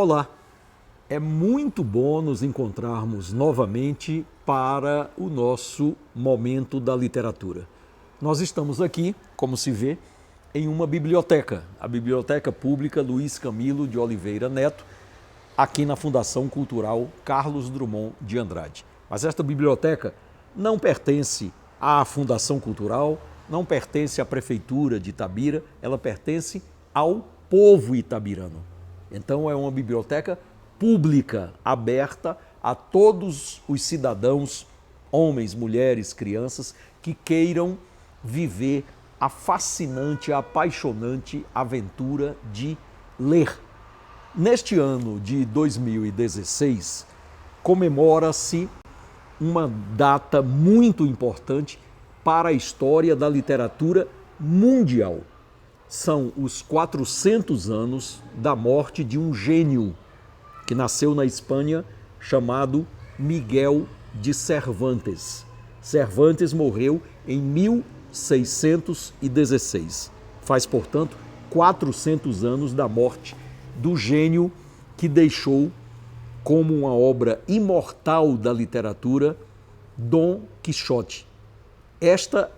Olá, é muito bom nos encontrarmos novamente para o nosso momento da literatura. Nós estamos aqui, como se vê, em uma biblioteca, a Biblioteca Pública Luiz Camilo de Oliveira Neto, aqui na Fundação Cultural Carlos Drummond de Andrade. Mas esta biblioteca não pertence à Fundação Cultural, não pertence à Prefeitura de Itabira, ela pertence ao povo itabirano. Então é uma biblioteca pública, aberta a todos os cidadãos, homens, mulheres, crianças, que queiram viver a fascinante, a apaixonante aventura de ler. Neste ano de 2016, comemora-se uma data muito importante para a história da literatura mundial. São os 400 anos da morte de um gênio que nasceu na Espanha, chamado Miguel de Cervantes. Cervantes morreu em 1616. Faz, portanto, 400 anos da morte do gênio que deixou como uma obra imortal da literatura Dom Quixote. Esta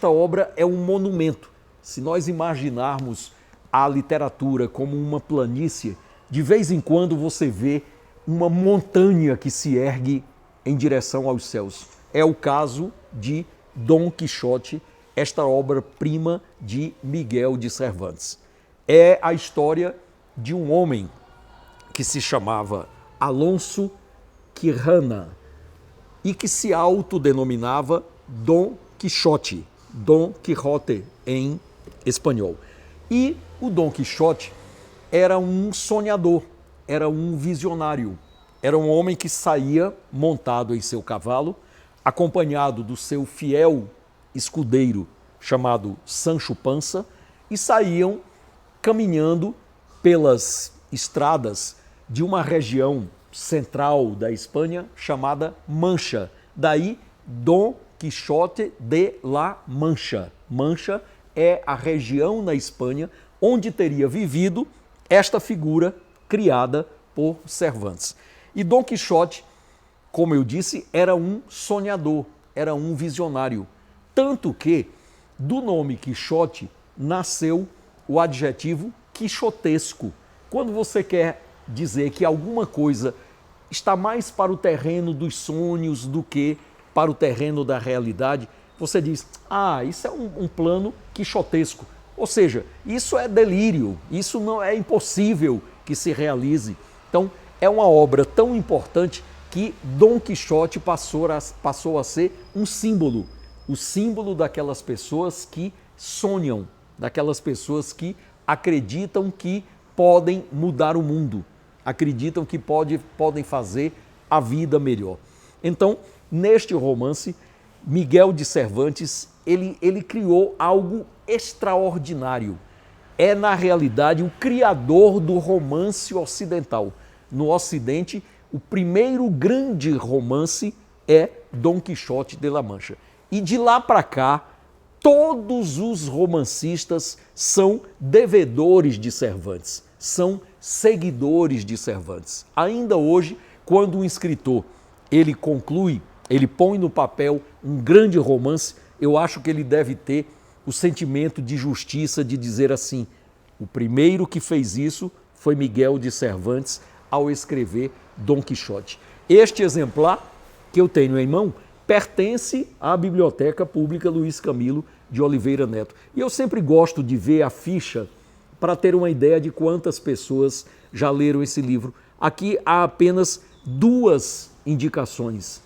obra é um monumento. Se nós imaginarmos a literatura como uma planície, de vez em quando você vê uma montanha que se ergue em direção aos céus. É o caso de Dom Quixote, esta obra-prima de Miguel de Cervantes. É a história de um homem que se chamava Alonso Quijana e que se autodenominava Dom Quixote, Dom Quixote em espanhol. E o Dom Quixote era um sonhador, era um visionário, era um homem que saía montado em seu cavalo, acompanhado do seu fiel escudeiro chamado Sancho Panza, e saíam caminhando pelas estradas de uma região central da Espanha chamada Mancha. Daí, Dom Quixote de la Mancha. Mancha é a região na Espanha onde teria vivido esta figura criada por Cervantes. E Dom Quixote, como eu disse, era um sonhador, era um visionário. Tanto que, do nome Quixote, nasceu o adjetivo quixotesco. Quando você quer dizer que alguma coisa está mais para o terreno dos sonhos do que para o terreno da realidade, você diz, isso é um plano quixotesco. Ou seja, isso é delírio, isso não é impossível que se realize. Então, é uma obra tão importante que Dom Quixote passou a ser um símbolo, o símbolo daquelas pessoas que sonham, daquelas pessoas que acreditam que podem mudar o mundo, acreditam que podem fazer a vida melhor. Então, neste romance, Miguel de Cervantes, ele criou algo extraordinário. É, na realidade, o criador do romance ocidental. No Ocidente, o primeiro grande romance é Dom Quixote de la Mancha. E de lá para cá, todos os romancistas são devedores de Cervantes, são seguidores de Cervantes. Ainda hoje, quando um escritor ele conclui, ele põe no papel um grande romance, eu acho que ele deve ter o sentimento de justiça de dizer assim, o primeiro que fez isso foi Miguel de Cervantes ao escrever Dom Quixote. Este exemplar que eu tenho em mão pertence à Biblioteca Pública Luiz Camilo de Oliveira Neto. E eu sempre gosto de ver a ficha para ter uma ideia de quantas pessoas já leram esse livro. Aqui há apenas duas indicações.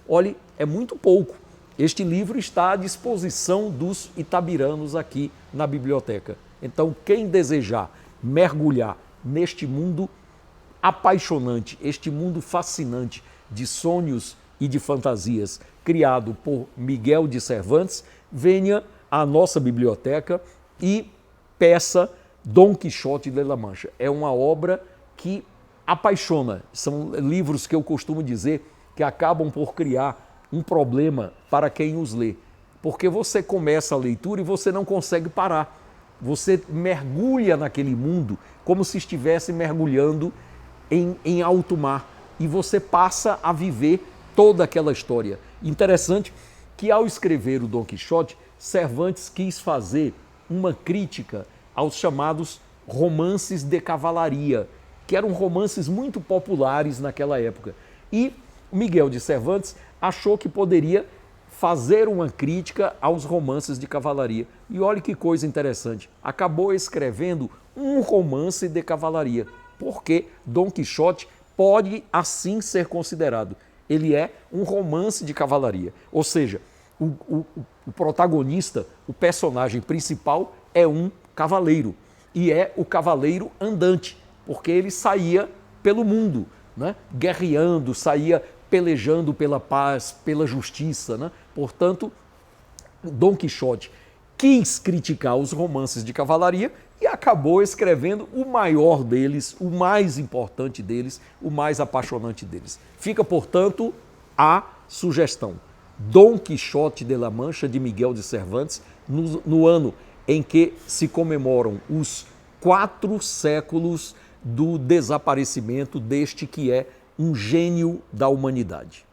Olhe, é muito pouco. Este livro está à disposição dos itabiranos aqui na biblioteca. Então, quem desejar mergulhar neste mundo apaixonante, este mundo fascinante de sonhos e de fantasias criado por Miguel de Cervantes, venha à nossa biblioteca e peça Dom Quixote de la Mancha. É uma obra que apaixona. São livros que eu costumo dizer que acabam por criar um problema para quem os lê. Porque você começa a leitura e você não consegue parar. Você mergulha naquele mundo como se estivesse mergulhando em alto mar e você passa a viver toda aquela história. Interessante que ao escrever o Dom Quixote, Cervantes quis fazer uma crítica aos chamados romances de cavalaria, que eram romances muito populares naquela época. E Miguel de Cervantes achou que poderia fazer uma crítica aos romances de cavalaria. E olha que coisa interessante, acabou escrevendo um romance de cavalaria, porque Dom Quixote pode assim ser considerado. Ele é um romance de cavalaria, ou seja, o protagonista, o personagem principal é um cavaleiro, e é o cavaleiro andante, porque ele saía pelo mundo, né? Guerreando, saía pelejando pela paz, pela justiça, né? Portanto, Dom Quixote quis criticar os romances de cavalaria e acabou escrevendo o maior deles, o mais importante deles, o mais apaixonante deles. Fica, portanto, a sugestão. Dom Quixote de la Mancha, de Miguel de Cervantes, no ano em que se comemoram os 4 séculos do desaparecimento deste que é um gênio da humanidade.